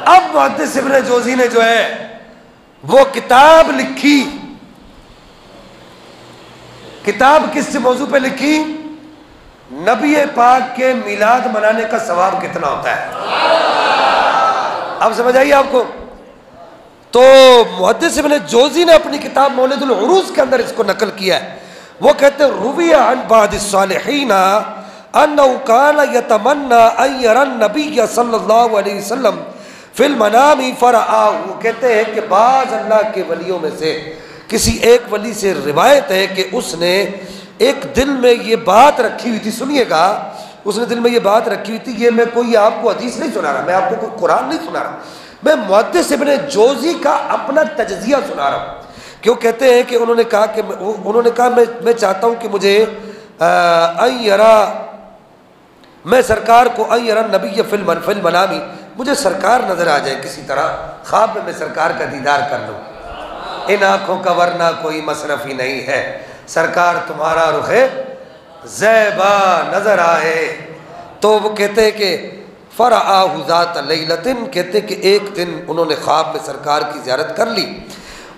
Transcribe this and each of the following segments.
अब मुहद्दिस इब्न जोज़ी ने जो है वो किताब लिखी। किताब किस मौजू पे लिखी? नबी पाक के मिलाद मनाने का सवाब कितना होता है। अब समझ आइए आपको। तो मुहद्दिस इब्न जोज़ी ने अपनी किताब मौलिदुल उरूस के अंदर इसको नकल किया है। वो कहते हैं रुविया अन बादिस सालिहीन अन्नहु काना यतमन्ना अन यरा नबी सल्लल्लाहु अलैहि वसल्लम फिल मनामी फरआहु। कहते हैं कि बाज़ अल्लाह के वलियों में से किसी एक वली से रिवायत है कि उसने एक दिल में ये बात रखी हुई थी। सुनिएगा, उसने दिल में ये बात रखी हुई थी। ये मैं कोई आपको हदीस नहीं सुना रहा, मैं आपको कोई कुरान नहीं सुना रहा, मैं मुहद्दिस इब्न जोज़ी का अपना तजज़िया सुना रहा हूँ। क्यों? कहते हैं कि उन्होंने कहा मैं चाहता हूँ कि मुझे मैं सरकार को अयरा नबी फिल मनामी, मुझे सरकार नज़र आ जाए किसी तरह, ख्वाब में मैं सरकार का दीदार कर लूँ। इन आँखों का वरना कोई मसरफ़ ही नहीं है, सरकार तुम्हारा रुखे ज़ैबा नज़र आए। तो वो कहते हैं कि फ़रआहु ज़ात लैलतिन, कहते कि एक दिन उन्होंने ख्वाब में सरकार की ज़ियारत कर ली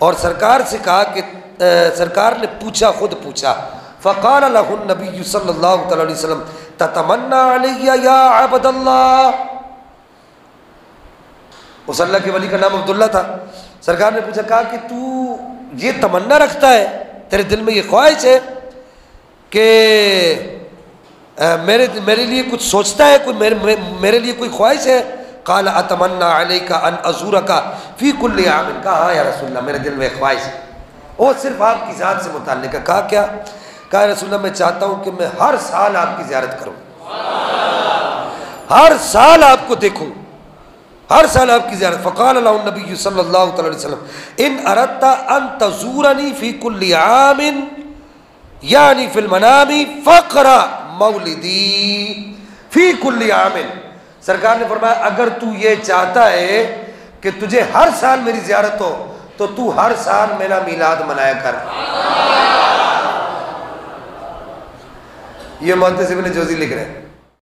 और सरकार से कहा कि सरकार ने पूछा, खुद पूछा, फ़क़ाल लहु नबी सल्लल्लाहु अलैहि वसल्लम ततमन्ना अलैया या अब्दल्लाह। उस अल्लाह के वली का नाम अब्दुल्ला था। सरकार ने पूछा, कहा कि तू ये तमन्ना रखता है, तेरे दिल में ये ख्वाहिश है कि मेरे लिए कुछ सोचता है, कोई मेरे लिए कोई ख्वाहिश है। काला अतमन्ना अलैका अन अज़ूरका फ़ी कुल्लि आमिन। कहा हाँ या रसूलल्लाह, मेरे दिल में ख्वाहिश है, वो सिर्फ आपकी ज़ात से मुताल्लिक़ है। कहा क्या? कहा रसूलल्लाह, मैं चाहता हूँ कि मैं हर साल आपकी ज़ियारत करूँ, हर साल आपको देखूँ, हर साल आपकी ज़ियारत। फ़क़ाल लहु नबी सल्लल्लाहु अलैहि वसल्लम इन अरदता अन तज़ूरनी फ़ी कुल्लि आमिन यानी फिल मनामी फ़क़रा मौलिदी फ़ी कुल्लि आमिन। सरकार ने फरमाया, अगर तू ये चाहता है कि तुझे हर साल मेरी ज़ियारत हो तो तू हर साल मेरा मिलाद मनाया कर। ये मुहद्दिस इब्न जोज़ी लिख रहे हैं।